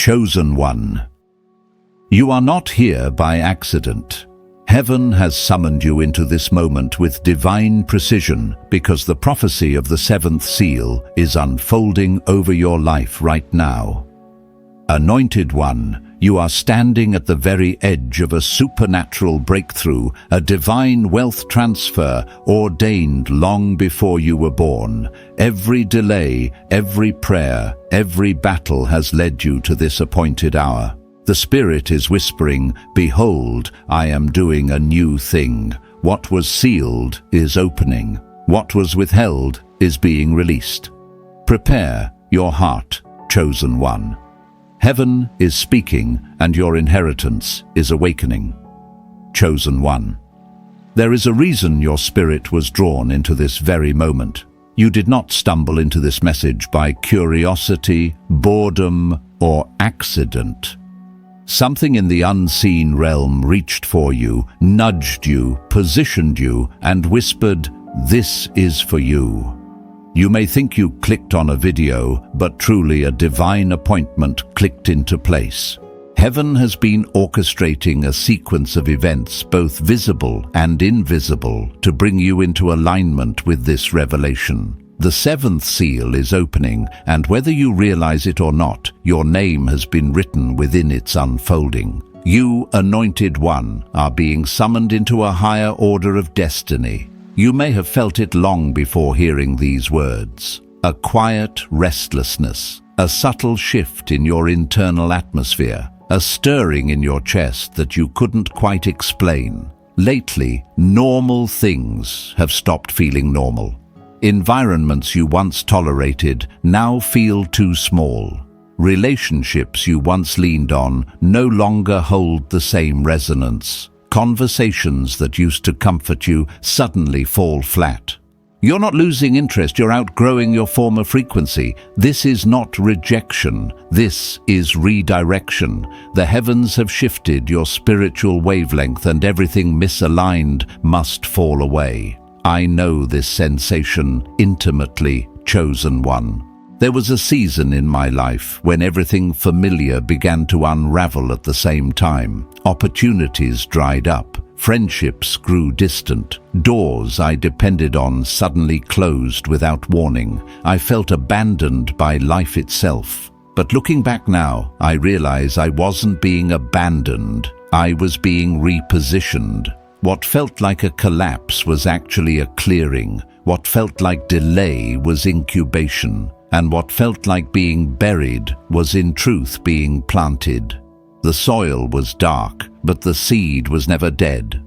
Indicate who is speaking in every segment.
Speaker 1: Chosen one. You are not here by accident. Heaven has summoned you into this moment with divine precision because the prophecy of the seventh seal is unfolding over your life right now. Anointed one, you are standing at the very edge of a supernatural breakthrough, a divine wealth transfer ordained long before you were born. Every delay, every prayer, every battle has led you to this appointed hour. The Spirit is whispering, "Behold, I am doing a new thing. What was sealed is opening. What was withheld is being released. Prepare your heart, chosen one. Heaven is speaking, and your inheritance is awakening." Chosen one. There is a reason your spirit was drawn into this very moment. You did not stumble into this message by curiosity, boredom, or accident. Something in the unseen realm reached for you, nudged you, positioned you, and whispered, "This is for you." You may think you clicked on a video, but truly a divine appointment clicked into place. Heaven has been orchestrating a sequence of events, both visible and invisible, to bring you into alignment with this revelation. The seventh seal is opening, and whether you realize it or not, your name has been written within its unfolding. You, anointed one, are being summoned into a higher order of destiny. You may have felt it long before hearing these words. A quiet restlessness, a subtle shift in your internal atmosphere, a stirring in your chest that you couldn't quite explain. Lately, normal things have stopped feeling normal. Environments you once tolerated now feel too small. Relationships you once leaned on no longer hold the same resonance. Conversations that used to comfort you suddenly fall flat. You're not losing interest, you're outgrowing your former frequency. This is not rejection, this is redirection. The heavens have shifted your spiritual wavelength, and everything misaligned must fall away. I know this sensation intimately, chosen one. There was a season in my life when everything familiar began to unravel at the same time. Opportunities dried up, friendships grew distant, doors I depended on suddenly closed without warning. I felt abandoned by life itself. But looking back now, I realize I wasn't being abandoned, I was being repositioned. What felt like a collapse was actually a clearing. What felt like delay was incubation. And what felt like being buried was in truth being planted. The soil was dark, but the seed was never dead.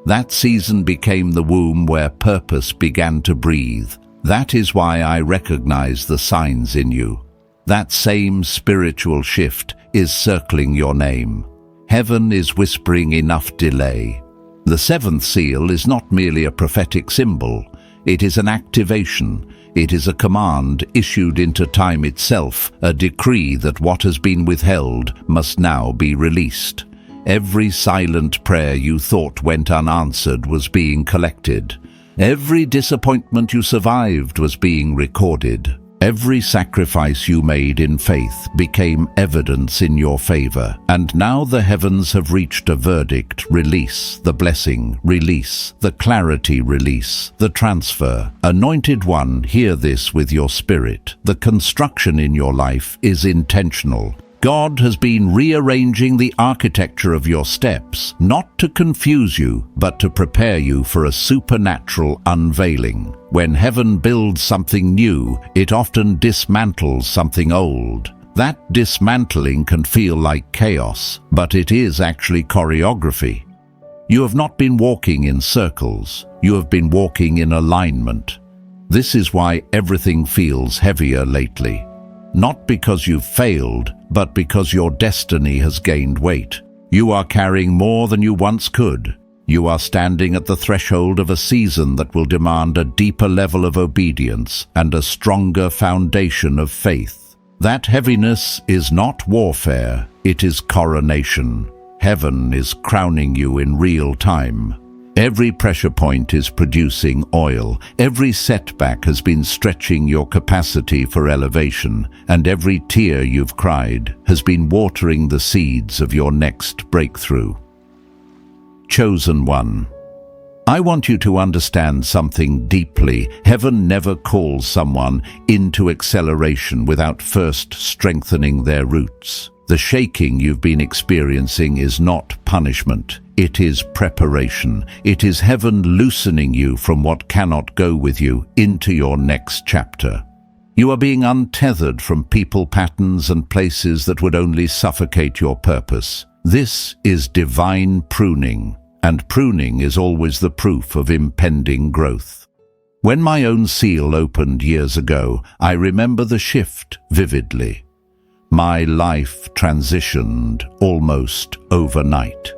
Speaker 1: That season became the womb where purpose began to breathe. That is why I recognize the signs in you. That same spiritual shift is circling your name. Heaven is whispering, "Enough delay." The seventh seal is not merely a prophetic symbol. It is an activation. It is a command issued into time itself, a decree that what has been withheld must now be released. Every silent prayer you thought went unanswered was being collected. Every disappointment you survived was being recorded. Every sacrifice you made in faith became evidence in your favor. And now the heavens have reached a verdict. Release the blessing, release the clarity, release the transfer. Anointed one, hear this with your spirit. The construction in your life is intentional. God has been rearranging the architecture of your steps, not to confuse you, but to prepare you for a supernatural unveiling. When heaven builds something new, it often dismantles something old. That dismantling can feel like chaos, but it is actually choreography. You have not been walking in circles, you have been walking in alignment. This is why everything feels heavier lately. Not because you've failed, but because your destiny has gained weight. You are carrying more than you once could. You are standing at the threshold of a season that will demand a deeper level of obedience and a stronger foundation of faith. That heaviness is not warfare, it is coronation. Heaven is crowning you in real time. Every pressure point is producing oil. Every setback has been stretching your capacity for elevation, and every tear you've cried has been watering the seeds of your next breakthrough. Chosen one. I want you to understand something deeply. Heaven never calls someone into acceleration without first strengthening their roots. The shaking you've been experiencing is not punishment. It is preparation. It is heaven loosening you from what cannot go with you into your next chapter. You are being untethered from people, patterns, and places that would only suffocate your purpose. This is divine pruning. And pruning is always the proof of impending growth. When my own seal opened years ago, I remember the shift vividly. My life transitioned almost overnight.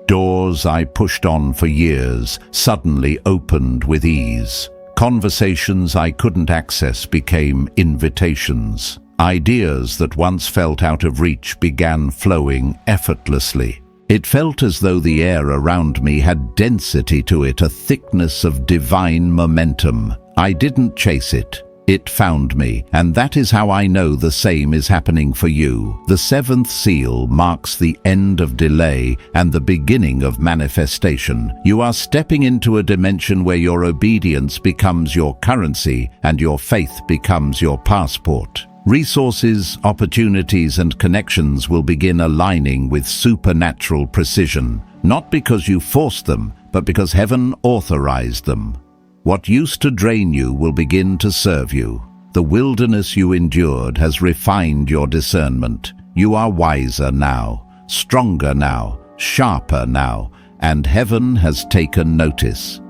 Speaker 1: Doors I pushed on for years suddenly opened with ease. Conversations I couldn't access became invitations. Ideas that once felt out of reach began flowing effortlessly. It felt as though the air around me had density to it, a thickness of divine momentum. I didn't chase it. It found me, and that is how I know the same is happening for you. The seventh seal marks the end of delay and the beginning of manifestation. You are stepping into a dimension where your obedience becomes your currency and your faith becomes your passport. Resources, opportunities, and connections will begin aligning with supernatural precision, not because you forced them, but because heaven authorized them. What used to drain you will begin to serve you. The wilderness you endured has refined your discernment. You are wiser now, stronger now, sharper now, and heaven has taken notice.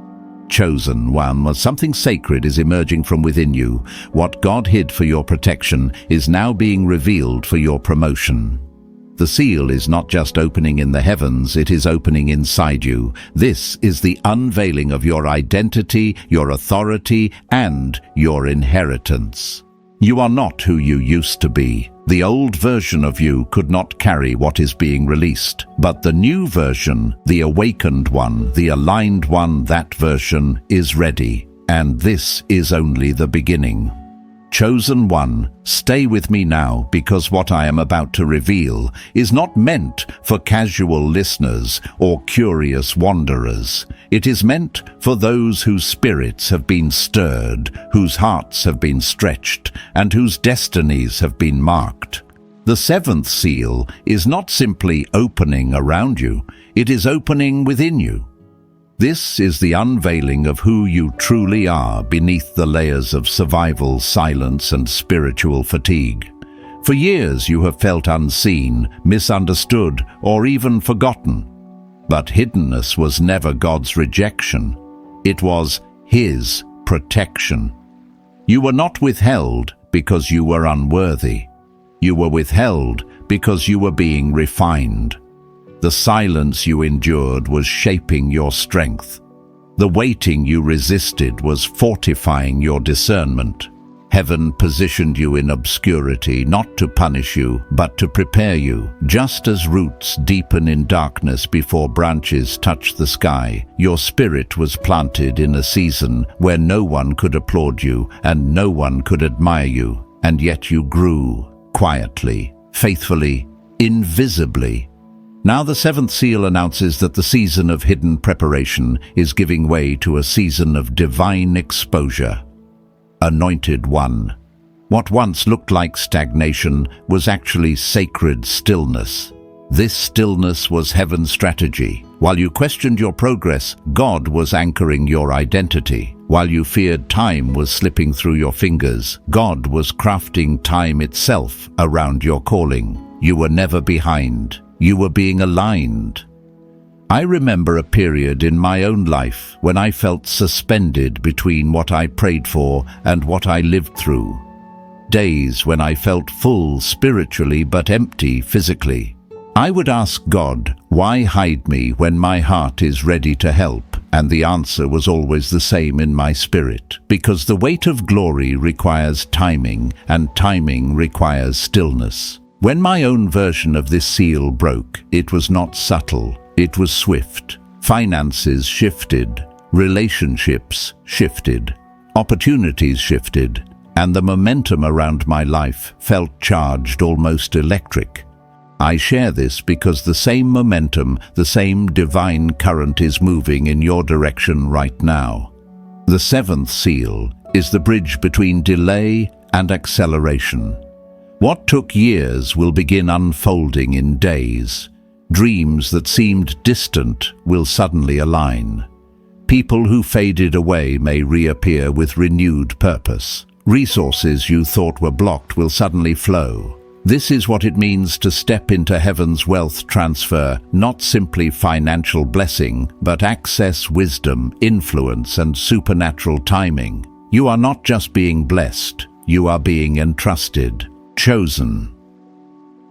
Speaker 1: Chosen one, something sacred is emerging from within you. What God hid for your protection is now being revealed for your promotion. The seal is not just opening in the heavens, it is opening inside you. This is the unveiling of your identity, your authority, and your inheritance. You are not who you used to be. The old version of you could not carry what is being released, but the new version, the awakened one, the aligned one, that version is ready. And this is only the beginning. Chosen one, stay with me now, because what I am about to reveal is not meant for casual listeners or curious wanderers. It is meant for those whose spirits have been stirred, whose hearts have been stretched, and whose destinies have been marked. The seventh seal is not simply opening around you, it is opening within you. This is the unveiling of who you truly are beneath the layers of survival, silence, and spiritual fatigue. For years you have felt unseen, misunderstood, or even forgotten. But hiddenness was never God's rejection. It was His protection. You were not withheld because you were unworthy. You were withheld because you were being refined. The silence you endured was shaping your strength. The waiting you resisted was fortifying your discernment. Heaven positioned you in obscurity, not to punish you, but to prepare you. Just as roots deepen in darkness before branches touch the sky, your spirit was planted in a season where no one could applaud you and no one could admire you, and yet you grew quietly, faithfully, invisibly. Now the seventh seal announces that the season of hidden preparation is giving way to a season of divine exposure. Anointed one. What once looked like stagnation was actually sacred stillness. This stillness was heaven's strategy. While you questioned your progress, God was anchoring your identity. While you feared time was slipping through your fingers, God was crafting time itself around your calling. You were never behind. You were being aligned. I remember a period in my own life when I felt suspended between what I prayed for and what I lived through. Days when I felt full spiritually but empty physically. I would ask God, why hide me when my heart is ready to help? And the answer was always the same in my spirit. Because the weight of glory requires timing, and timing requires stillness. When my own version of this seal broke, it was not subtle, it was swift. Finances shifted, relationships shifted, opportunities shifted, and the momentum around my life felt charged, almost electric. I share this because the same momentum, the same divine current is moving in your direction right now. The seventh seal is the bridge between delay and acceleration. What took years will begin unfolding in days. Dreams that seemed distant will suddenly align. People who faded away may reappear with renewed purpose. Resources you thought were blocked will suddenly flow. This is what it means to step into heaven's wealth transfer, not simply financial blessing, but access, wisdom, influence, and supernatural timing. You are not just being blessed, you are being entrusted, chosen.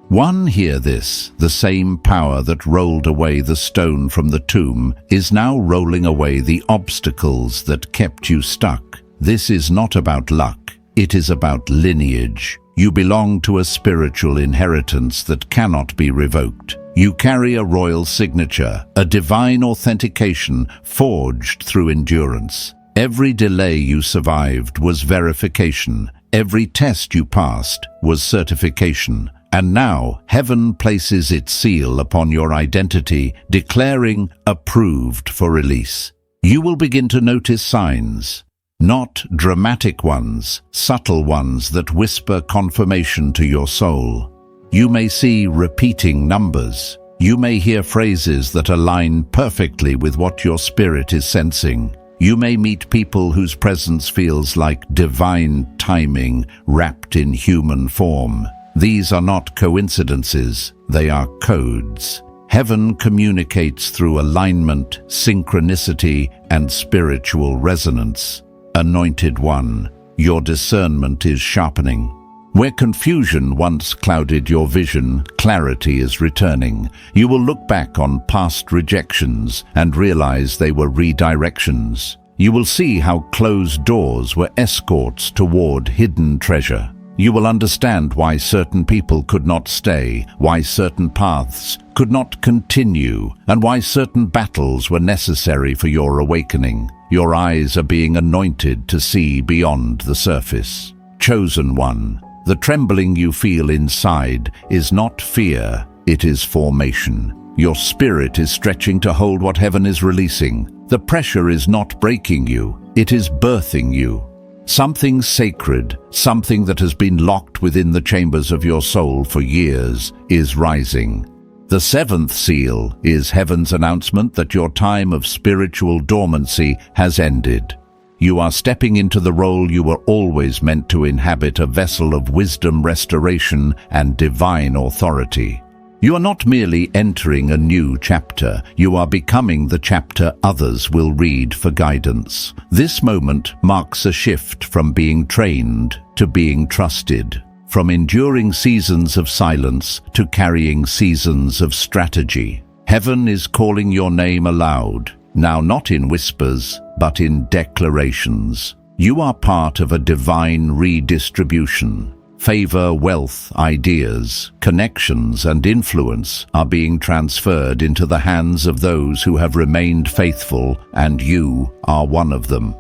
Speaker 1: One, hear this: the same power that rolled away the stone from the tomb is now rolling away the obstacles that kept you stuck. This is not about luck, it is about lineage. You belong to a spiritual inheritance that cannot be revoked. You carry a royal signature, a divine authentication forged through endurance. Every delay you survived was verification. Every test you passed was certification. And now heaven places its seal upon your identity, declaring approved for release. You will begin to notice signs. Not dramatic ones, subtle ones that whisper confirmation to your soul. You may see repeating numbers. You may hear phrases that align perfectly with what your spirit is sensing. You may meet people whose presence feels like divine timing wrapped in human form. These are not coincidences, they are codes. Heaven communicates through alignment, synchronicity, and spiritual resonance. Anointed one, your discernment is sharpening. Where confusion once clouded your vision, clarity is returning. You will look back on past rejections and realize they were redirections. You will see how closed doors were escorts toward hidden treasure. You will understand why certain people could not stay, why certain paths could not continue, and why certain battles were necessary for your awakening. Your eyes are being anointed to see beyond the surface. Chosen one, the trembling you feel inside is not fear, it is formation. Your spirit is stretching to hold what heaven is releasing. The pressure is not breaking you, it is birthing you. Something sacred, something that has been locked within the chambers of your soul for years, is rising. The seventh seal is heaven's announcement that your time of spiritual dormancy has ended. You are stepping into the role you were always meant to inhabit, a vessel of wisdom, restoration, and divine authority. You are not merely entering a new chapter, you are becoming the chapter others will read for guidance. This moment marks a shift from being trained to being trusted, from enduring seasons of silence to carrying seasons of strategy. Heaven is calling your name aloud, now not in whispers, but in declarations. You are part of a divine redistribution. Favor, wealth, ideas, connections, and influence are being transferred into the hands of those who have remained faithful, and you are one of them.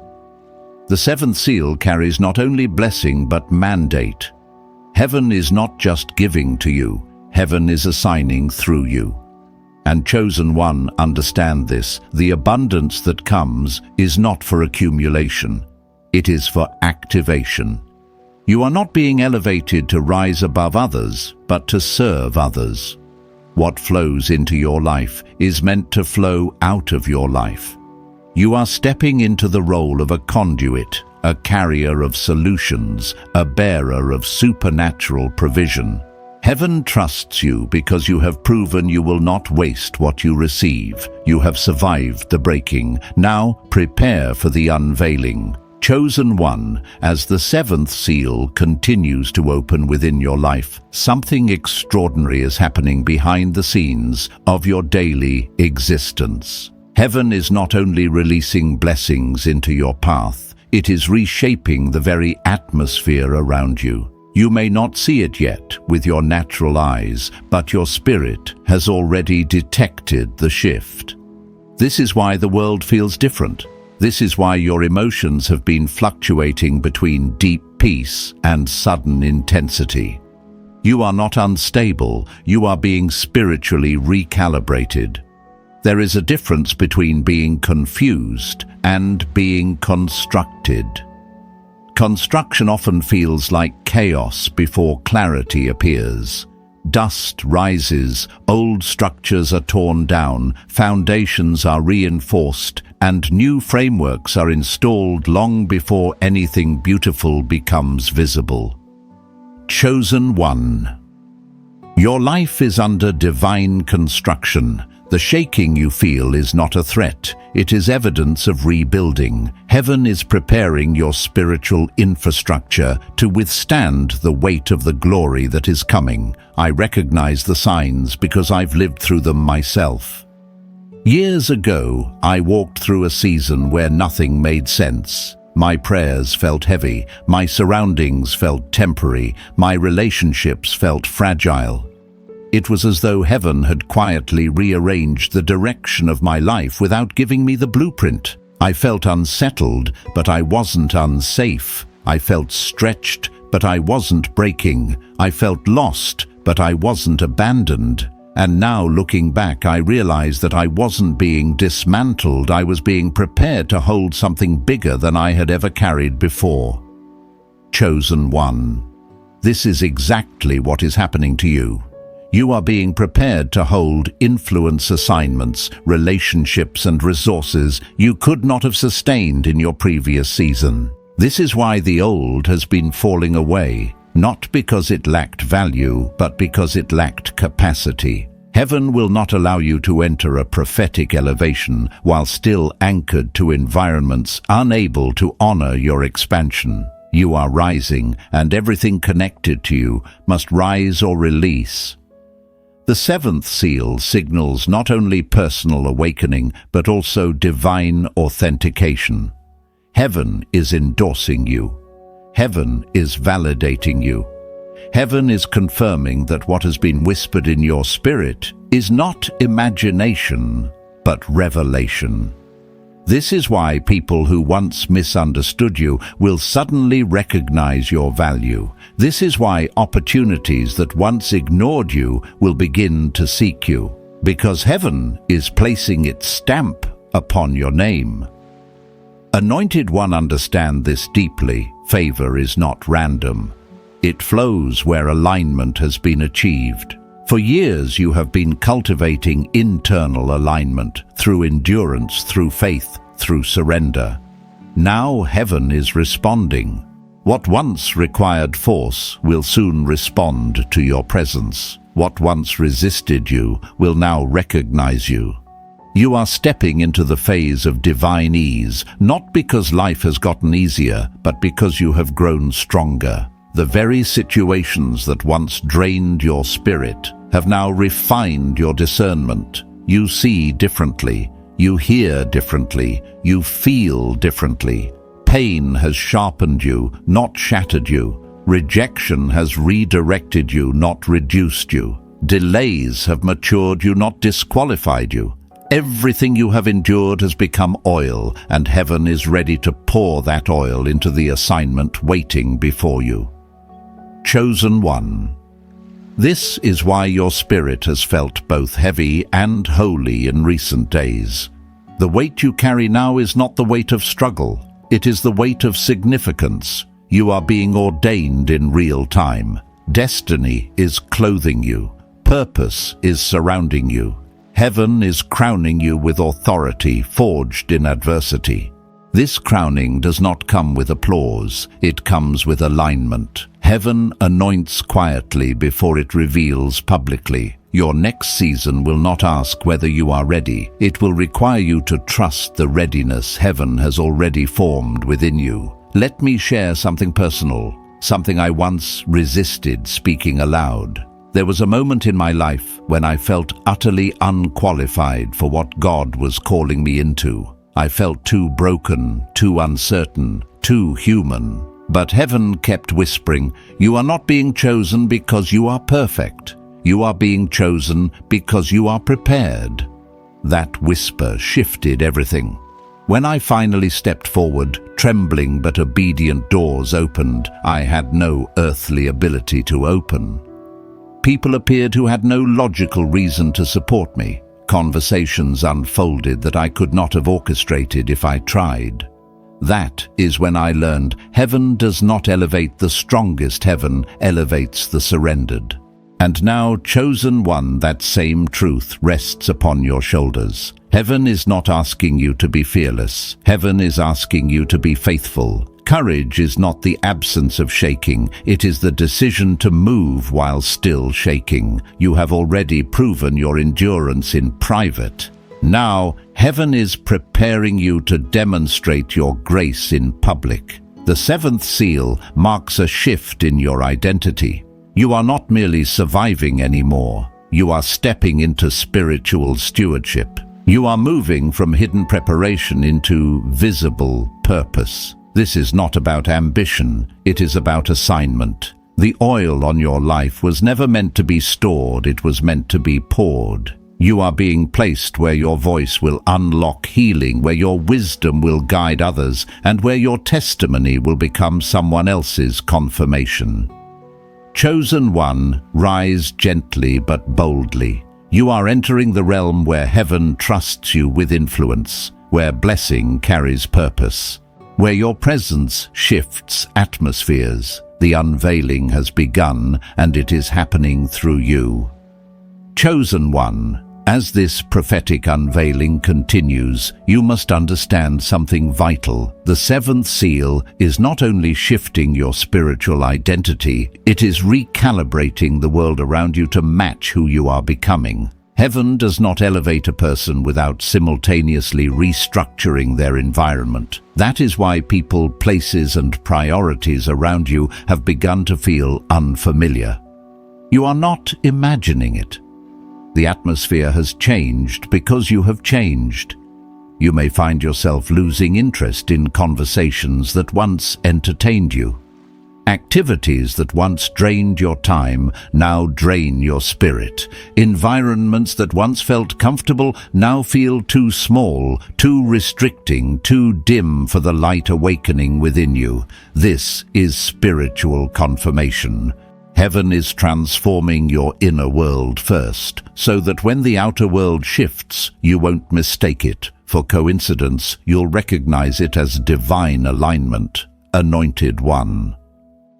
Speaker 1: The seventh seal carries not only blessing but mandate. Heaven is not just giving to you, heaven is assigning through you. And chosen one, understand this: the abundance that comes is not for accumulation, it is for activation. You are not being elevated to rise above others, but to serve others. What flows into your life is meant to flow out of your life. You are stepping into the role of a conduit, a carrier of solutions, a bearer of supernatural provision. Heaven trusts you because you have proven you will not waste what you receive. You have survived the breaking. Now prepare for the unveiling. Chosen one, as the seventh seal continues to open within your life, something extraordinary is happening behind the scenes of your daily existence. Heaven is not only releasing blessings into your path, it is reshaping the very atmosphere around you. You may not see it yet with your natural eyes, but your spirit has already detected the shift. This is why the world feels different. This is why your emotions have been fluctuating between deep peace and sudden intensity. You are not unstable, you are being spiritually recalibrated. There is a difference between being confused and being constructed. Construction often feels like chaos before clarity appears. Dust rises, old structures are torn down, foundations are reinforced, and new frameworks are installed long before anything beautiful becomes visible. Chosen one. Your life is under divine construction. The shaking you feel is not a threat, it is evidence of rebuilding. Heaven is preparing your spiritual infrastructure to withstand the weight of the glory that is coming. I recognize the signs because I've lived through them myself. Years ago, I walked through a season where nothing made sense. My prayers felt heavy, my surroundings felt temporary, my relationships felt fragile. It was as though heaven had quietly rearranged the direction of my life without giving me the blueprint. I felt unsettled, but I wasn't unsafe. I felt stretched, but I wasn't breaking. I felt lost, but I wasn't abandoned. And now, looking back, I realized that I wasn't being dismantled. I was being prepared to hold something bigger than I had ever carried before. Chosen one. This is exactly what is happening to you. You are being prepared to hold influence assignments, relationships, and resources you could not have sustained in your previous season. This is why the old has been falling away, not because it lacked value, but because it lacked capacity. Heaven will not allow you to enter a prophetic elevation while still anchored to environments unable to honor your expansion. You are rising, and everything connected to you must rise or release. The seventh seal signals not only personal awakening, but also divine authentication. Heaven is endorsing you. Heaven is validating you. Heaven is confirming that what has been whispered in your spirit is not imagination, but revelation. This is why people who once misunderstood you will suddenly recognize your value. This is why opportunities that once ignored you will begin to seek you, because heaven is placing its stamp upon your name. Anointed one, understand this deeply. Favor is not random. It flows where alignment has been achieved. For years you have been cultivating internal alignment through endurance, through faith, through surrender. Now heaven is responding. What once required force will soon respond to your presence. What once resisted you will now recognize you. You are stepping into the phase of divine ease, not because life has gotten easier, but because you have grown stronger. The very situations that once drained your spirit have now refined your discernment. You see differently, you hear differently, you feel differently. Pain has sharpened you, not shattered you. Rejection has redirected you, not reduced you. Delays have matured you, not disqualified you. Everything you have endured has become oil, and heaven is ready to pour that oil into the assignment waiting before you. Chosen one. This is why your spirit has felt both heavy and holy in recent days. The weight you carry now is not the weight of struggle. It is the weight of significance. You are being ordained in real time. Destiny is clothing you. Purpose is surrounding you. Heaven is crowning you with authority forged in adversity. This crowning does not come with applause, it comes with alignment. Heaven anoints quietly before it reveals publicly. Your next season will not ask whether you are ready. It will require you to trust the readiness heaven has already formed within you. Let me share something personal, something I once resisted speaking aloud. There was a moment in my life when I felt utterly unqualified for what God was calling me into. I felt too broken, too uncertain, too human. But heaven kept whispering, "You are not being chosen because you are perfect. You are being chosen because you are prepared." That whisper shifted everything. When I finally stepped forward, trembling but obedient doors opened I had no earthly ability to open. People appeared who had no logical reason to support me. Conversations unfolded that I could not have orchestrated if I tried. That is when I learned heaven does not elevate the strongest, heaven elevates the surrendered. And now, chosen one, that same truth rests upon your shoulders. Heaven is not asking you to be fearless. Heaven is asking you to be faithful. Courage is not the absence of shaking. It is the decision to move while still shaking. You have already proven your endurance in private. Now, heaven is preparing you to demonstrate your grace in public. The seventh seal marks a shift in your identity. You are not merely surviving anymore. You are stepping into spiritual stewardship. You are moving from hidden preparation into visible purpose. This is not about ambition, it is about assignment. The oil on your life was never meant to be stored, it was meant to be poured. You are being placed where your voice will unlock healing, where your wisdom will guide others, and where your testimony will become someone else's confirmation. Chosen one, rise gently but boldly. You are entering the realm where heaven trusts you with influence, where blessing carries purpose, where your presence shifts atmospheres. The unveiling has begun, and it is happening through you. Chosen one, as this prophetic unveiling continues, you must understand something vital. The seventh seal is not only shifting your spiritual identity, it is recalibrating the world around you to match who you are becoming. Heaven does not elevate a person without simultaneously restructuring their environment. That is why people, places, and priorities around you have begun to feel unfamiliar. You are not imagining it. The atmosphere has changed because you have changed. You may find yourself losing interest in conversations that once entertained you. Activities that once drained your time now drain your spirit. Environments that once felt comfortable now feel too small, too restricting, too dim for the light awakening within you. This is spiritual confirmation. Heaven is transforming your inner world first, so that when the outer world shifts, you won't mistake it for coincidence. You'll recognize it as divine alignment, anointed one.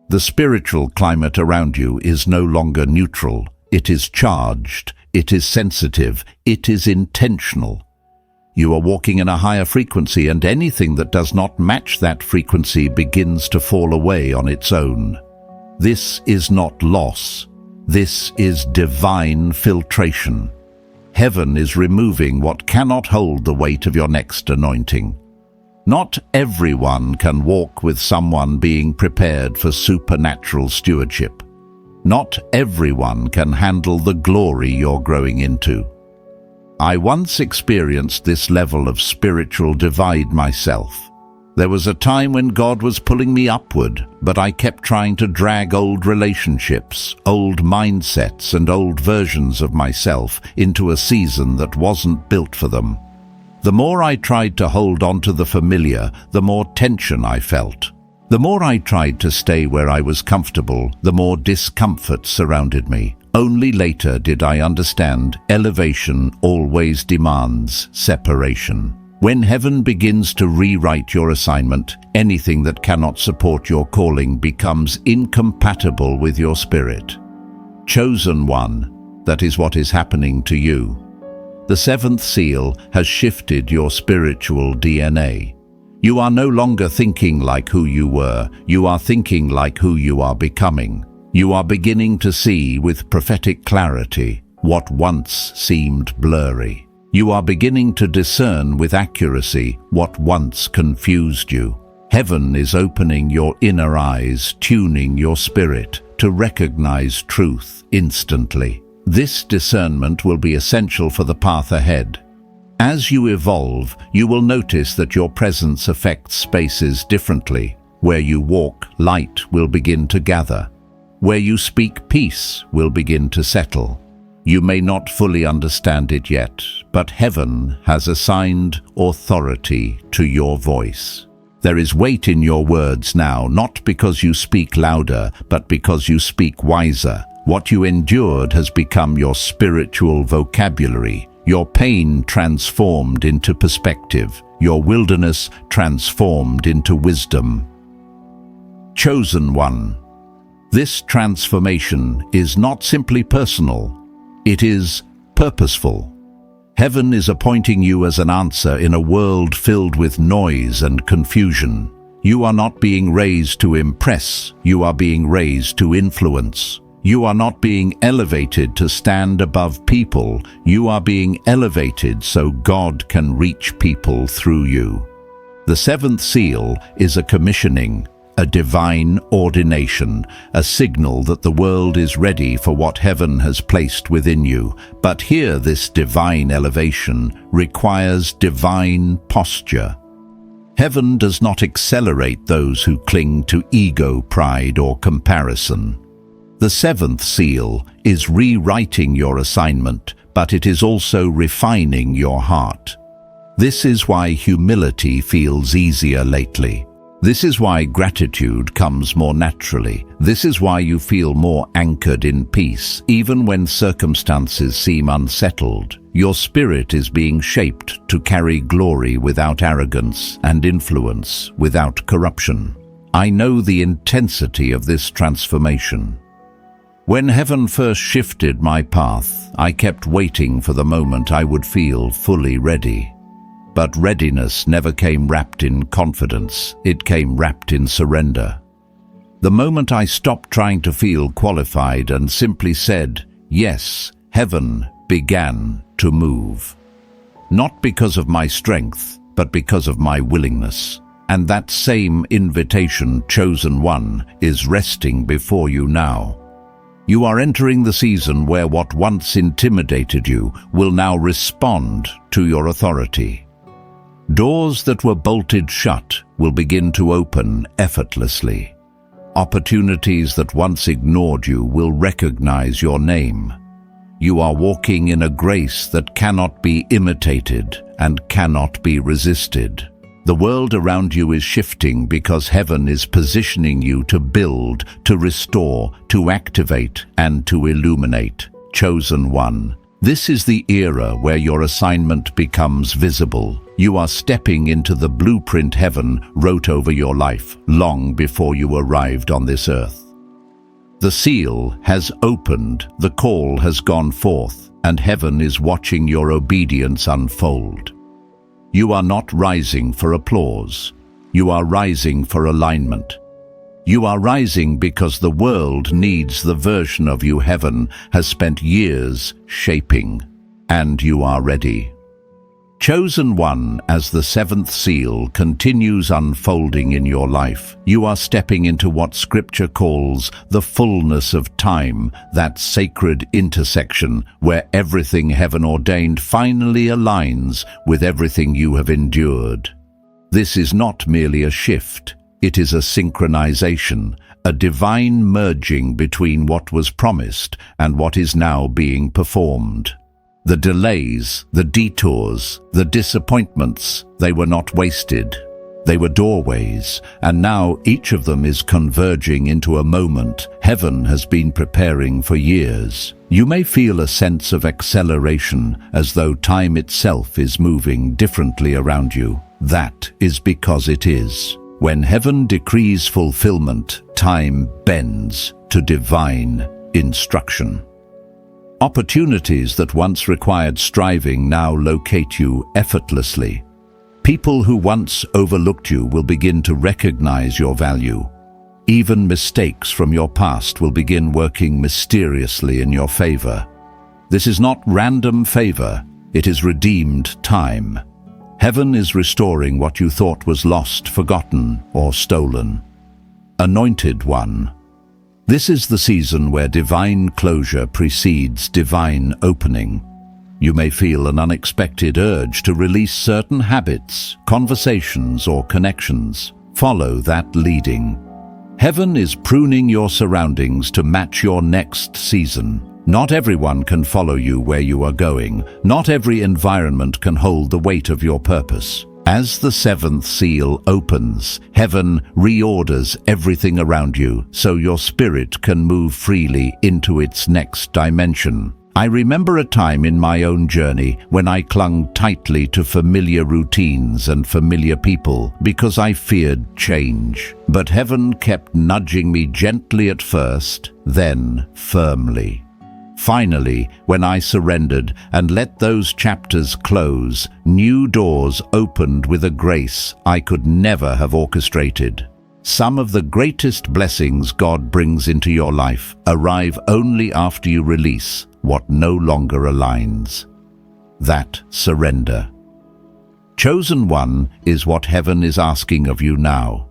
Speaker 1: The spiritual climate around you is no longer neutral. It is charged, it is sensitive, it is intentional. You are walking in a higher frequency, and anything that does not match that frequency begins to fall away on its own. This is not loss. This is divine filtration. Heaven is removing what cannot hold the weight of your next anointing. Not everyone can walk with someone being prepared for supernatural stewardship. Not everyone can handle the glory you're growing into. I once experienced this level of spiritual divide myself. There was a time when God was pulling me upward, but I kept trying to drag old relationships, old mindsets, and old versions of myself into a season that wasn't built for them. The more I tried to hold on to the familiar, the more tension I felt. The more I tried to stay where I was comfortable, the more discomfort surrounded me. Only later did I understand elevation always demands separation. When heaven begins to rewrite your assignment, anything that cannot support your calling becomes incompatible with your spirit. Chosen one, that is what is happening to you. The seventh seal has shifted your spiritual DNA. You are no longer thinking like who you were, you are thinking like who you are becoming. You are beginning to see with prophetic clarity what once seemed blurry. You are beginning to discern with accuracy what once confused you. Heaven is opening your inner eyes, tuning your spirit to recognize truth instantly. This discernment will be essential for the path ahead. As you evolve, you will notice that your presence affects spaces differently. Where you walk, light will begin to gather. Where you speak, peace will begin to settle. You may not fully understand it yet, but heaven has assigned authority to your voice. There is weight in your words now, not because you speak louder, but because you speak wiser. What you endured has become your spiritual vocabulary, your pain transformed into perspective, your wilderness transformed into wisdom. Chosen one. This transformation is not simply personal, it is purposeful. Heaven is appointing you as an answer in a world filled with noise and confusion. You are not being raised to impress, you are being raised to influence. You are not being elevated to stand above people, you are being elevated so God can reach people through you. The seventh seal is a commissioning, a divine ordination, a signal that the world is ready for what heaven has placed within you. But here this divine elevation requires divine posture. Heaven does not accelerate those who cling to ego, pride, or comparison. The seventh seal is rewriting your assignment, but it is also refining your heart. This is why humility feels easier lately. This is why gratitude comes more naturally. This is why you feel more anchored in peace, even when circumstances seem unsettled. Your spirit is being shaped to carry glory without arrogance and influence without corruption. I know the intensity of this transformation. When heaven first shifted my path, I kept waiting for the moment I would feel fully ready. But readiness never came wrapped in confidence, it came wrapped in surrender. The moment I stopped trying to feel qualified and simply said, yes, heaven began to move. Not because of my strength, but because of my willingness. And that same invitation, chosen one, is resting before you now. You are entering the season where what once intimidated you will now respond to your authority. Doors that were bolted shut will begin to open effortlessly. Opportunities that once ignored you will recognize your name. You are walking in a grace that cannot be imitated and cannot be resisted. The world around you is shifting because heaven is positioning you to build, to restore, to activate, and to illuminate. Chosen one. This is the era where your assignment becomes visible. You are stepping into the blueprint heaven wrote over your life long before you arrived on this earth. The seal has opened, the call has gone forth, and heaven is watching your obedience unfold. You are not rising for applause. You are rising for alignment. You are rising because the world needs the version of you heaven has spent years shaping, and you are ready. Chosen one, as the seventh seal continues unfolding in your life, you are stepping into what Scripture calls the fullness of time, that sacred intersection where everything heaven ordained finally aligns with everything you have endured. This is not merely a shift. It is a synchronization, a divine merging between what was promised and what is now being performed. The delays, the detours, the disappointments, they were not wasted. They were doorways, and now each of them is converging into a moment heaven has been preparing for years. You may feel a sense of acceleration, as though time itself is moving differently around you. That is because it is. When heaven decrees fulfillment, time bends to divine instruction. Opportunities that once required striving now locate you effortlessly. People who once overlooked you will begin to recognize your value. Even mistakes from your past will begin working mysteriously in your favor. This is not random favor, it is redeemed time. Heaven is restoring what you thought was lost, forgotten, or stolen. Anointed one. This is the season where divine closure precedes divine opening. You may feel an unexpected urge to release certain habits, conversations, or connections. Follow that leading. Heaven is pruning your surroundings to match your next season. Not everyone can follow you where you are going. Not every environment can hold the weight of your purpose. As the seventh seal opens, heaven reorders everything around you so your spirit can move freely into its next dimension. I remember a time in my own journey when I clung tightly to familiar routines and familiar people because I feared change. But heaven kept nudging me gently at first, then firmly. Finally, when I surrendered and let those chapters close, new doors opened with a grace I could never have orchestrated. Some of the greatest blessings God brings into your life arrive only after you release what no longer aligns. That surrender. Chosen one is what heaven is asking of you now.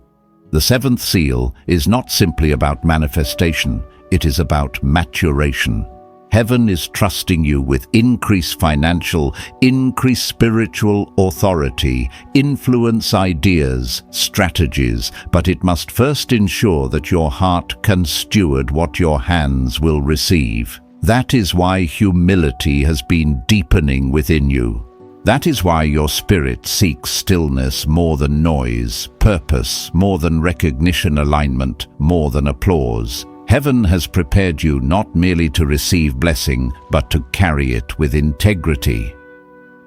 Speaker 1: The seventh seal is not simply about manifestation, it is about maturation. Heaven is trusting you with increased financial, increased spiritual authority, influence, ideas, strategies, but it must first ensure that your heart can steward what your hands will receive. That is why humility has been deepening within you. That is why your spirit seeks stillness more than noise, purpose more than recognition, alignment more than applause. Heaven has prepared you not merely to receive blessing, but to carry it with integrity.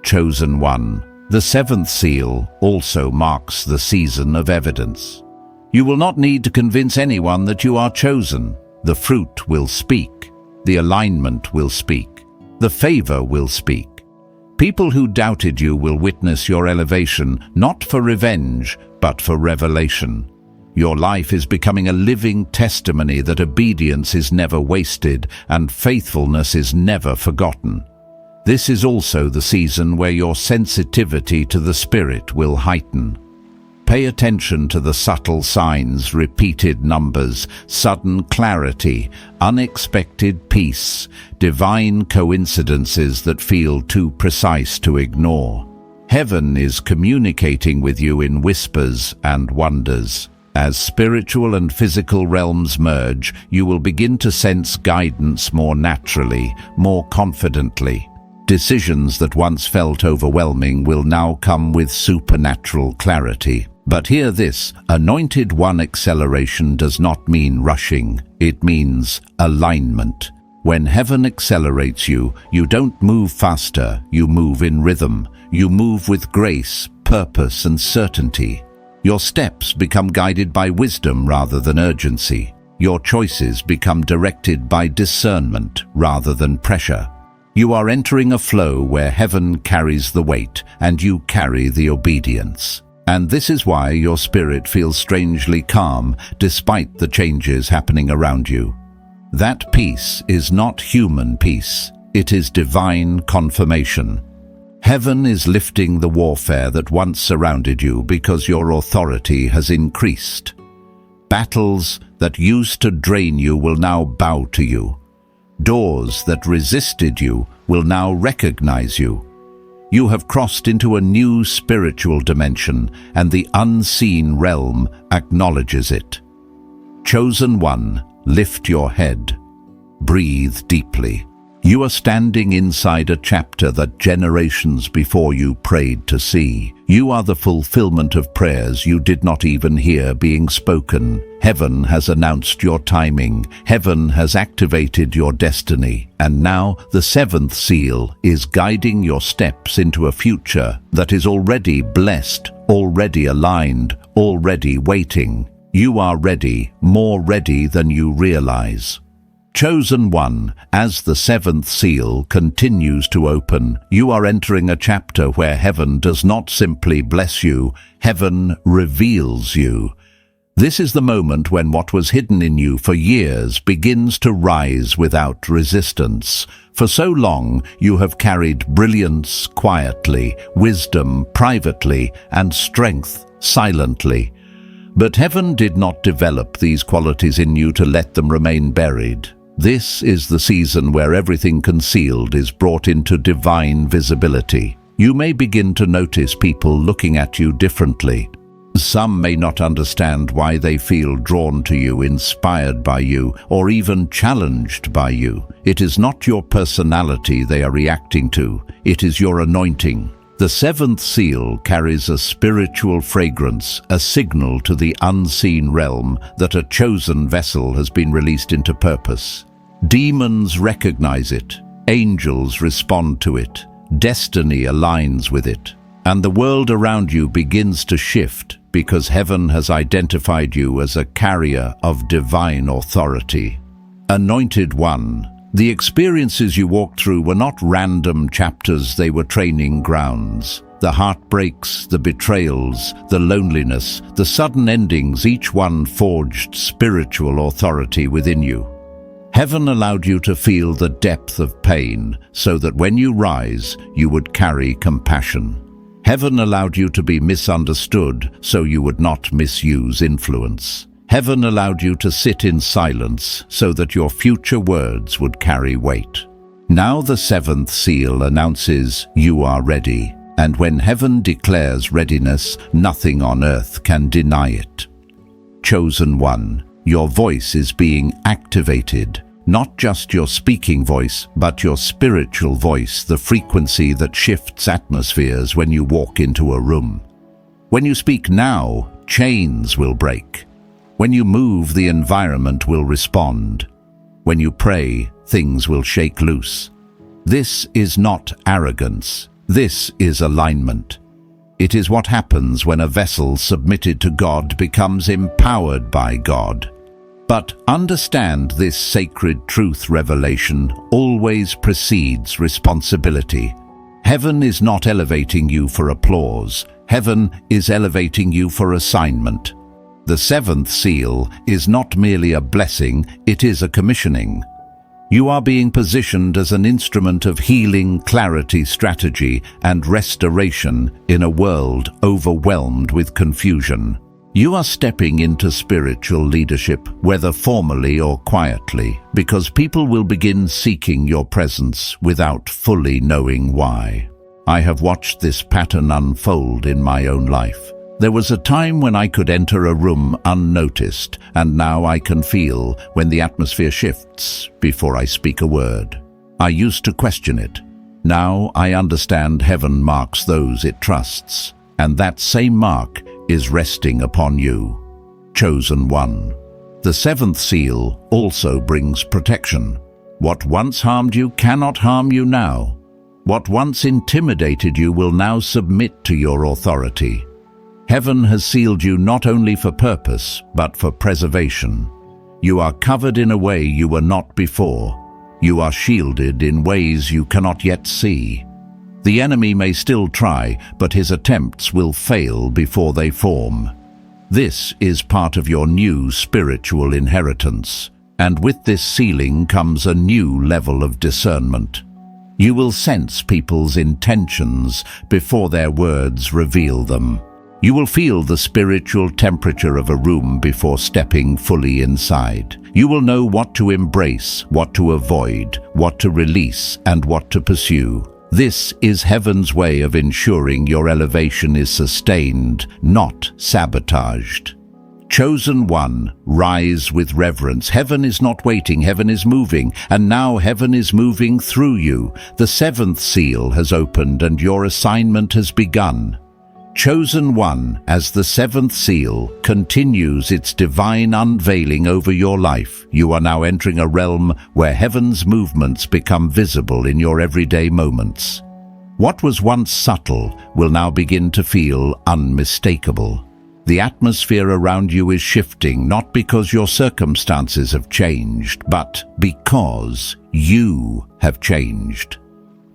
Speaker 1: Chosen one. The seventh seal also marks the season of evidence. You will not need to convince anyone that you are chosen. The fruit will speak. The alignment will speak. The favor will speak. People who doubted you will witness your elevation, not for revenge, but for revelation. Your life is becoming a living testimony that obedience is never wasted and faithfulness is never forgotten. This is also the season where your sensitivity to the Spirit will heighten. Pay attention to the subtle signs, repeated numbers, sudden clarity, unexpected peace, divine coincidences that feel too precise to ignore. Heaven is communicating with you in whispers and wonders. As spiritual and physical realms merge, you will begin to sense guidance more naturally, more confidently. Decisions that once felt overwhelming will now come with supernatural clarity. But hear this, anointed one acceleration does not mean rushing, it means alignment. When heaven accelerates you, you don't move faster, you move in rhythm. You move with grace, purpose, and certainty. Your steps become guided by wisdom rather than urgency. Your choices become directed by discernment rather than pressure. You are entering a flow where heaven carries the weight and you carry the obedience. And this is why your spirit feels strangely calm despite the changes happening around you. That peace is not human peace, it is divine confirmation. Heaven is lifting the warfare that once surrounded you because your authority has increased. Battles that used to drain you will now bow to you. Doors that resisted you will now recognize you. You have crossed into a new spiritual dimension, and the unseen realm acknowledges it. Chosen one, lift your head. Breathe deeply. You are standing inside a chapter that generations before you prayed to see. You are the fulfillment of prayers you did not even hear being spoken. Heaven has announced your timing. Heaven has activated your destiny. And now the seventh seal is guiding your steps into a future that is already blessed, already aligned, already waiting. You are ready, more ready than you realize. Chosen one, as the seventh seal continues to open, you are entering a chapter where heaven does not simply bless you, heaven reveals you. This is the moment when what was hidden in you for years begins to rise without resistance. For so long, you have carried brilliance quietly, wisdom privately, and strength silently. But heaven did not develop these qualities in you to let them remain buried. This is the season where everything concealed is brought into divine visibility. You may begin to notice people looking at you differently. Some may not understand why they feel drawn to you, inspired by you, or even challenged by you. It is not your personality they are reacting to, it is your anointing. The seventh seal carries a spiritual fragrance, a signal to the unseen realm that a chosen vessel has been released into purpose. Demons recognize it, angels respond to it, destiny aligns with it, and the world around you begins to shift because heaven has identified you as a carrier of divine authority. Anointed One, the experiences you walked through were not random chapters, they were training grounds. The heartbreaks, the betrayals, the loneliness, the sudden endings, each one forged spiritual authority within you. Heaven allowed you to feel the depth of pain so that when you rise, you would carry compassion. Heaven allowed you to be misunderstood so you would not misuse influence. Heaven allowed you to sit in silence so that your future words would carry weight. Now the seventh seal announces you are ready, and when heaven declares readiness, nothing on earth can deny it. Chosen One, your voice is being activated. Not just your speaking voice, but your spiritual voice, the frequency that shifts atmospheres when you walk into a room. When you speak now, chains will break. When you move, the environment will respond. When you pray, things will shake loose. This is not arrogance. This is alignment. It is what happens when a vessel submitted to God becomes empowered by God. But understand this sacred truth: revelation always precedes responsibility. Heaven is not elevating you for applause. Heaven is elevating you for assignment. The seventh seal is not merely a blessing, it is a commissioning. You are being positioned as an instrument of healing, clarity, strategy, and restoration in a world overwhelmed with confusion. You are stepping into spiritual leadership, whether formally or quietly, because people will begin seeking your presence without fully knowing why. I have watched this pattern unfold in my own life. There was a time when I could enter a room unnoticed, and now I can feel when the atmosphere shifts before I speak a word. I used to question it. Now I understand heaven marks those it trusts, and that same mark is resting upon you. Chosen One. The seventh seal also brings protection. What once harmed you cannot harm you now. What once intimidated you will now submit to your authority. Heaven has sealed you not only for purpose, but for preservation. You are covered in a way you were not before. You are shielded in ways you cannot yet see. The enemy may still try, but his attempts will fail before they form. This is part of your new spiritual inheritance, and with this sealing comes a new level of discernment. You will sense people's intentions before their words reveal them. You will feel the spiritual temperature of a room before stepping fully inside. You will know what to embrace, what to avoid, what to release, and what to pursue. This is heaven's way of ensuring your elevation is sustained, not sabotaged. Chosen One, rise with reverence. Heaven is not waiting, heaven is moving, and now heaven is moving through you. The seventh seal has opened and your assignment has begun. Chosen One, as the seventh seal continues its divine unveiling over your life, you are now entering a realm where heaven's movements become visible in your everyday moments. What was once subtle will now begin to feel unmistakable. The atmosphere around you is shifting, not because your circumstances have changed, but because you have changed.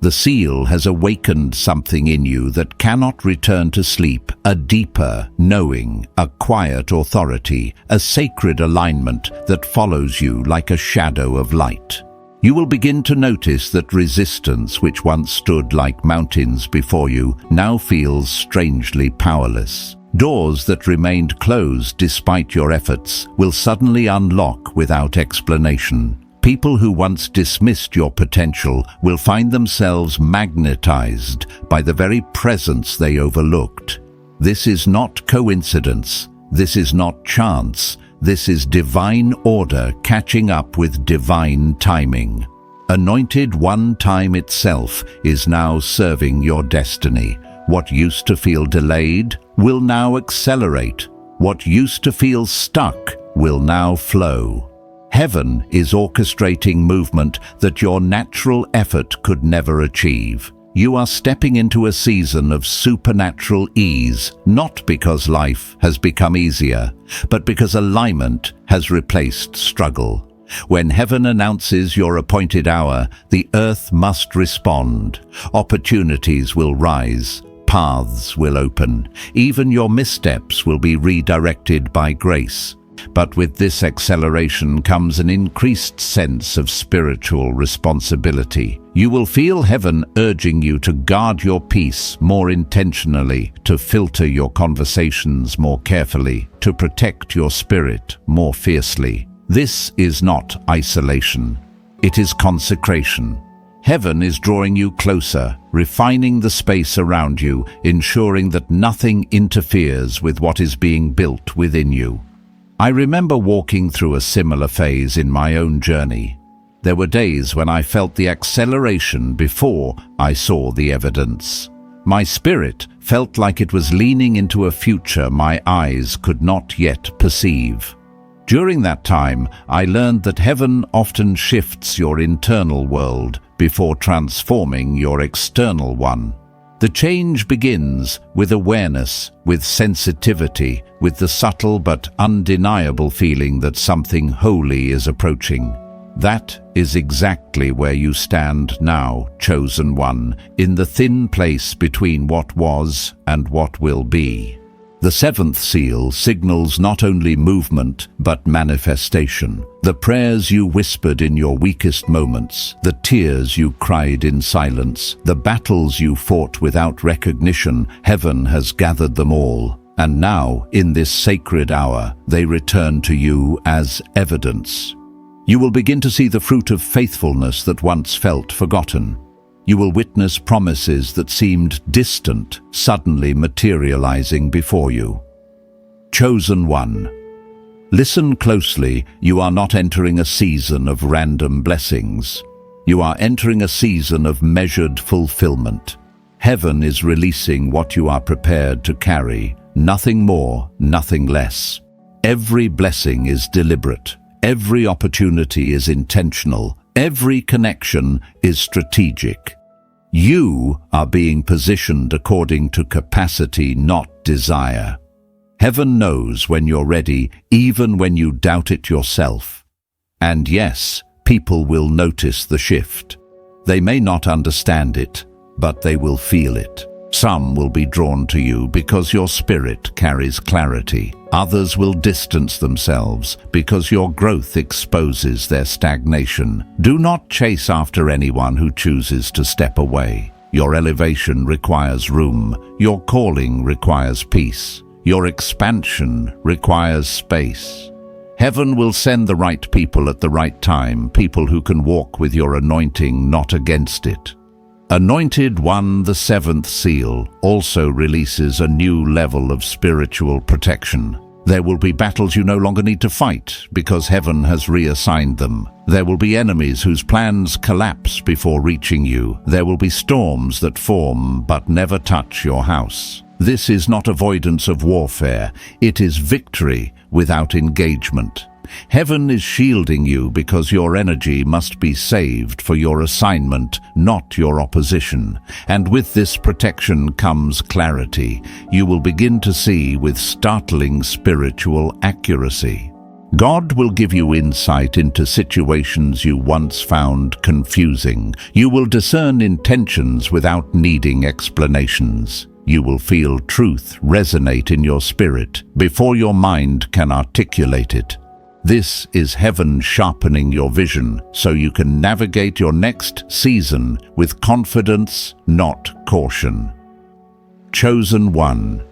Speaker 1: The seal has awakened something in you that cannot return to sleep, a deeper knowing, a quiet authority, a sacred alignment that follows you like a shadow of light. You will begin to notice that resistance, which once stood like mountains before you, now feels strangely powerless. Doors that remained closed despite your efforts will suddenly unlock without explanation. People who once dismissed your potential will find themselves magnetized by the very presence they overlooked. This is not coincidence. This is not chance. This is divine order catching up with divine timing. Anointed One time itself is now serving your destiny. What used to feel delayed will now accelerate. What used to feel stuck will now flow. Heaven is orchestrating movement that your natural effort could never achieve. You are stepping into a season of supernatural ease, not because life has become easier, but because alignment has replaced struggle. When heaven announces your appointed hour, the earth must respond. Opportunities will rise. Paths will open. Even your missteps will be redirected by grace. But with this acceleration comes an increased sense of spiritual responsibility. You will feel heaven urging you to guard your peace more intentionally, to filter your conversations more carefully, to protect your spirit more fiercely. This is not isolation. It is consecration. Heaven is drawing you closer, refining the space around you, ensuring that nothing interferes with what is being built within you. I remember walking through a similar phase in my own journey. There were days when I felt the acceleration before I saw the evidence. My spirit felt like it was leaning into a future my eyes could not yet perceive. During that time, I learned that heaven often shifts your internal world before transforming your external one. The change begins with awareness, with sensitivity, with the subtle but undeniable feeling that something holy is approaching. That is exactly where you stand now, chosen one, in the thin place between what was and what will be. The seventh seal signals not only movement, but manifestation. The prayers you whispered in your weakest moments, the tears you cried in silence, the battles you fought without recognition, heaven has gathered them all. And now, in this sacred hour, they return to you as evidence. You will begin to see the fruit of faithfulness that once felt forgotten. You will witness promises that seemed distant, suddenly materializing before you. Chosen one. Listen closely, you are not entering a season of random blessings. You are entering a season of measured fulfillment. Heaven is releasing what you are prepared to carry, nothing more, nothing less. Every blessing is deliberate. Every opportunity is intentional. Every connection is strategic. You are being positioned according to capacity, not desire. Heaven knows when you're ready, even when you doubt it yourself. And yes, people will notice the shift. They may not understand it, but they will feel it. Some will be drawn to you because your spirit carries clarity. Others will distance themselves because your growth exposes their stagnation. Do not chase after anyone who chooses to step away. Your elevation requires room. Your calling requires peace. Your expansion requires space. Heaven will send the right people at the right time, people who can walk with your anointing, not against it. Anointed One, the seventh seal, also releases a new level of spiritual protection. There will be battles you no longer need to fight because heaven has reassigned them. There will be enemies whose plans collapse before reaching you. There will be storms that form but never touch your house. This is not avoidance of warfare. It is victory without engagement. Heaven is shielding you because your energy must be saved for your assignment, not your opposition. And with this protection comes clarity. You will begin to see with startling spiritual accuracy. God will give you insight into situations you once found confusing. You will discern intentions without needing explanations. You will feel truth resonate in your spirit before your mind can articulate it. This is heaven sharpening your vision so you can navigate your next season with confidence, not caution. Chosen one.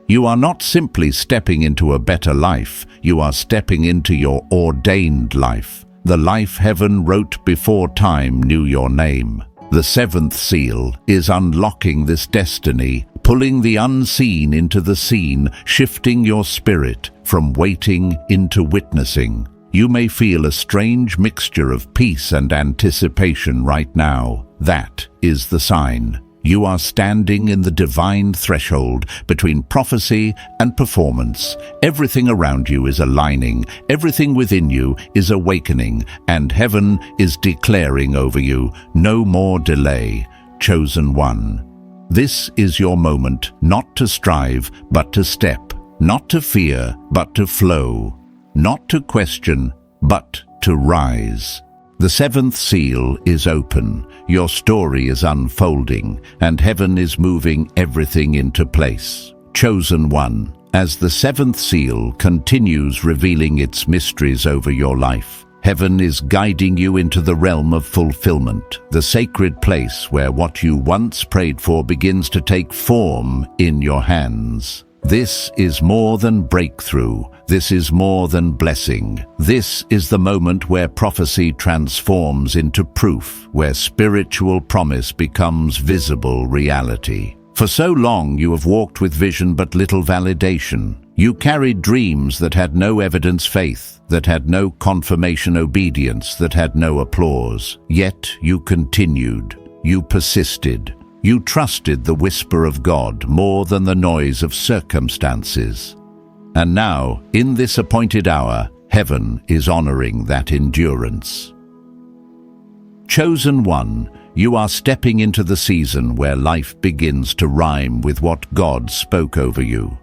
Speaker 1: You are not simply stepping into a better life, you are stepping into your ordained life. The life heaven wrote before time knew your name. The seventh seal is unlocking this destiny, pulling the unseen into the seen, shifting your spirit from waiting into witnessing. You may feel a strange mixture of peace and anticipation right now. That is the sign. You are standing in the divine threshold between prophecy and performance. Everything around you is aligning, everything within you is awakening, and heaven is declaring over you, no more delay, chosen one. This is your moment, not to strive, but to step, not to fear, but to flow, not to question, but to rise. The seventh seal is open, your story is unfolding, and heaven is moving everything into place. Chosen one, as the seventh seal continues revealing its mysteries over your life, heaven is guiding you into the realm of fulfillment, the sacred place where what you once prayed for begins to take form in your hands. This is more than breakthrough. This is more than blessing. This is the moment where prophecy transforms into proof, where spiritual promise becomes visible reality. For so long you have walked with vision but little validation. You carried dreams that had no evidence faith, that had no confirmation obedience, that had no applause. Yet you continued. You persisted. You trusted the whisper of God more than the noise of circumstances. And now, in this appointed hour, heaven is honoring that endurance. Chosen one, you are stepping into the season where life begins to rhyme with what God spoke over you.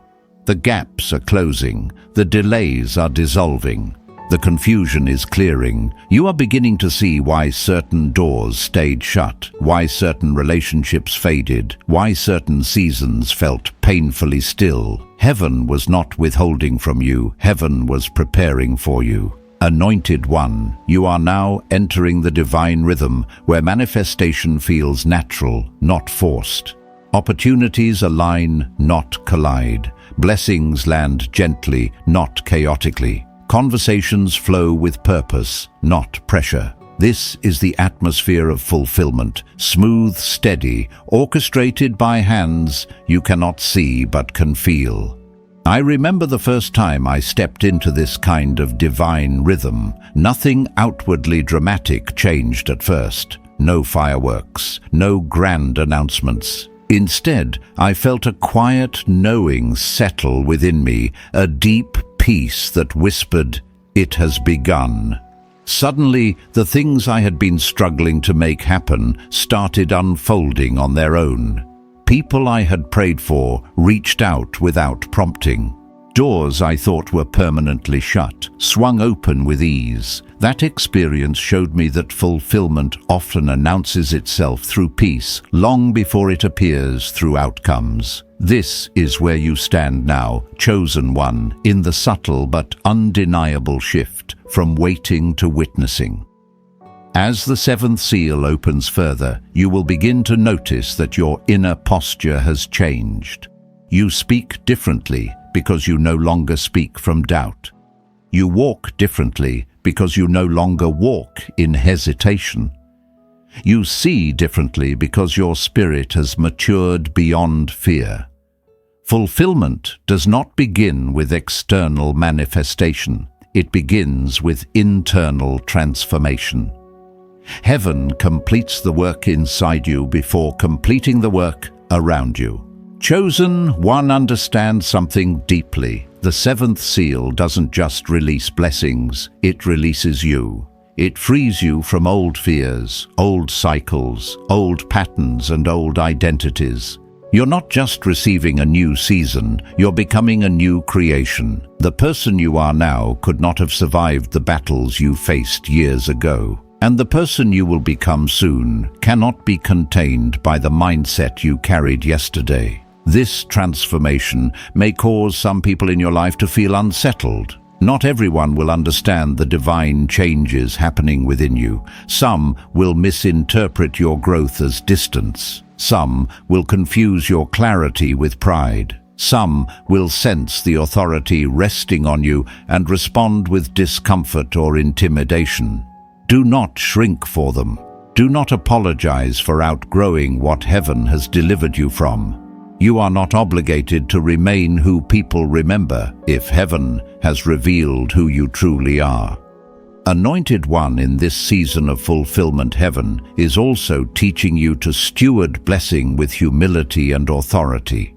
Speaker 1: The gaps are closing, the delays are dissolving. The confusion is clearing. You are beginning to see why certain doors stayed shut, why certain relationships faded, why certain seasons felt painfully still. Heaven was not withholding from you, heaven was preparing for you. Anointed one, you are now entering the divine rhythm where manifestation feels natural, not forced. Opportunities align, not collide. Blessings land gently, not chaotically. Conversations flow with purpose, not pressure. This is the atmosphere of fulfillment, smooth, steady, orchestrated by hands you cannot see but can feel. I remember the first time I stepped into this kind of divine rhythm. Nothing outwardly dramatic changed at first. No fireworks, no grand announcements. Instead, I felt a quiet knowing settle within me, a deep peace that whispered, "It has begun." Suddenly, the things I had been struggling to make happen started unfolding on their own. People I had prayed for reached out without prompting. Doors I thought were permanently shut swung open with ease. That experience showed me that fulfillment often announces itself through peace long before it appears through outcomes. This is where you stand now, chosen one, in the subtle but undeniable shift from waiting to witnessing. As the seventh seal opens further, you will begin to notice that your inner posture has changed. You speak differently because you no longer speak from doubt. You walk differently because you no longer walk in hesitation. You see differently because your spirit has matured beyond fear. Fulfillment does not begin with external manifestation. It begins with internal transformation. Heaven completes the work inside you before completing the work around you. Chosen one understands something deeply. The seventh seal doesn't just release blessings, it releases you. It frees you from old fears, old cycles, old patterns, and old identities. You're not just receiving a new season, you're becoming a new creation. The person you are now could not have survived the battles you faced years ago. And the person you will become soon cannot be contained by the mindset you carried yesterday. This transformation may cause some people in your life to feel unsettled. Not everyone will understand the divine changes happening within you. Some will misinterpret your growth as distance. Some will confuse your clarity with pride. Some will sense the authority resting on you and respond with discomfort or intimidation. Do not shrink for them. Do not apologize for outgrowing what heaven has delivered you from. You are not obligated to remain who people remember if heaven has revealed who you truly are. Anointed One, in this season of fulfillment, heaven is also teaching you to steward blessing with humility and authority.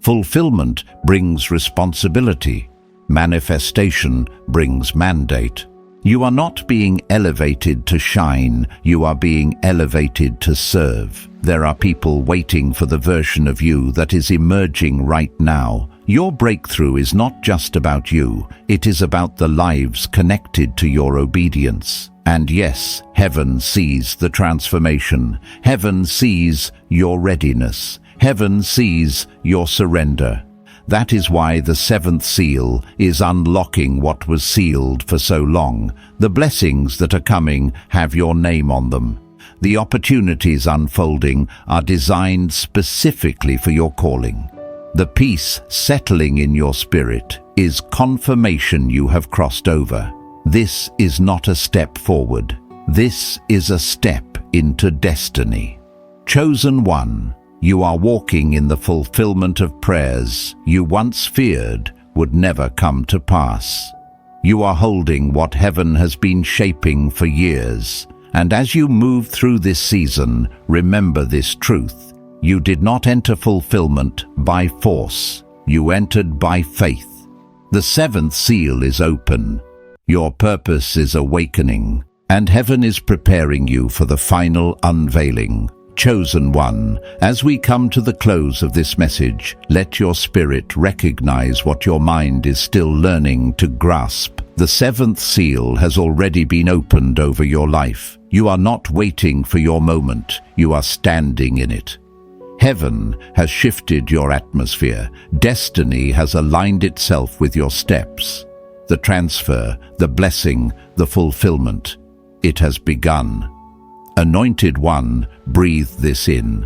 Speaker 1: Fulfillment brings responsibility. Manifestation brings mandate. You are not being elevated to shine, you are being elevated to serve. There are people waiting for the version of you that is emerging right now. Your breakthrough is not just about you, it is about the lives connected to your obedience. And yes, heaven sees the transformation. Heaven sees your readiness. Heaven sees your surrender. That is why the seventh seal is unlocking what was sealed for so long. The blessings that are coming have your name on them. The opportunities unfolding are designed specifically for your calling. The peace settling in your spirit is confirmation you have crossed over. This is not a step forward. This is a step into destiny. Chosen one, you are walking in the fulfillment of prayers you once feared would never come to pass. You are holding what heaven has been shaping for years, and as you move through this season, remember this truth. You did not enter fulfillment by force. You entered by faith. The seventh seal is open. Your purpose is awakening, and heaven is preparing you for the final unveiling. Chosen one, as we come to the close of this message, let your spirit recognize what your mind is still learning to grasp. The seventh seal has already been opened over your life. You are not waiting for your moment, you are standing in it. Heaven has shifted your atmosphere. Destiny has aligned itself with your steps. The transfer, the blessing, the fulfillment, it has begun. Anointed One, breathe this in.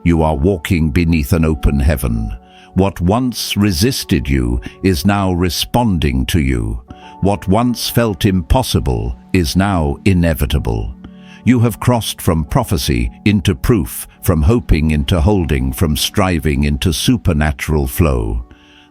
Speaker 1: You are walking beneath an open heaven. What once resisted you is now responding to you. What once felt impossible is now inevitable. You have crossed from prophecy into proof, from hoping into holding, from striving into supernatural flow.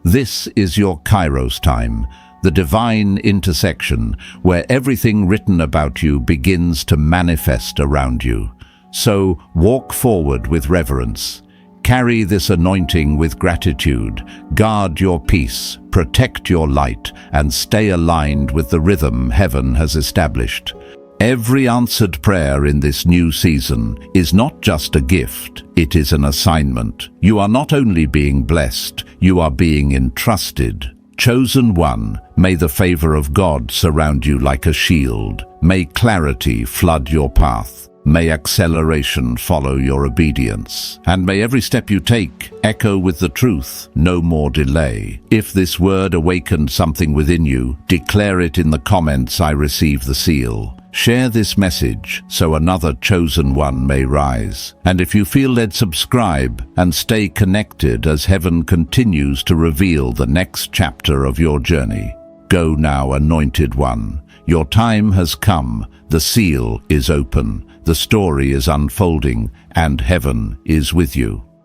Speaker 1: This is your Kairos time, the divine intersection where everything written about you begins to manifest around you. So walk forward with reverence. Carry this anointing with gratitude. Guard your peace, protect your light, and stay aligned with the rhythm heaven has established. Every answered prayer in this new season is not just a gift, it is an assignment. You are not only being blessed, you are being entrusted. Chosen one, may the favor of God surround you like a shield. May clarity flood your path. May acceleration follow your obedience. And may every step you take echo with the truth, no more delay. If this word awakened something within you, declare it in the comments, I receive the seal. Share this message so another chosen one may rise. And if you feel led, subscribe and stay connected as heaven continues to reveal the next chapter of your journey. Go now, anointed one. Your time has come. The seal is open. The story is unfolding, and heaven is with you.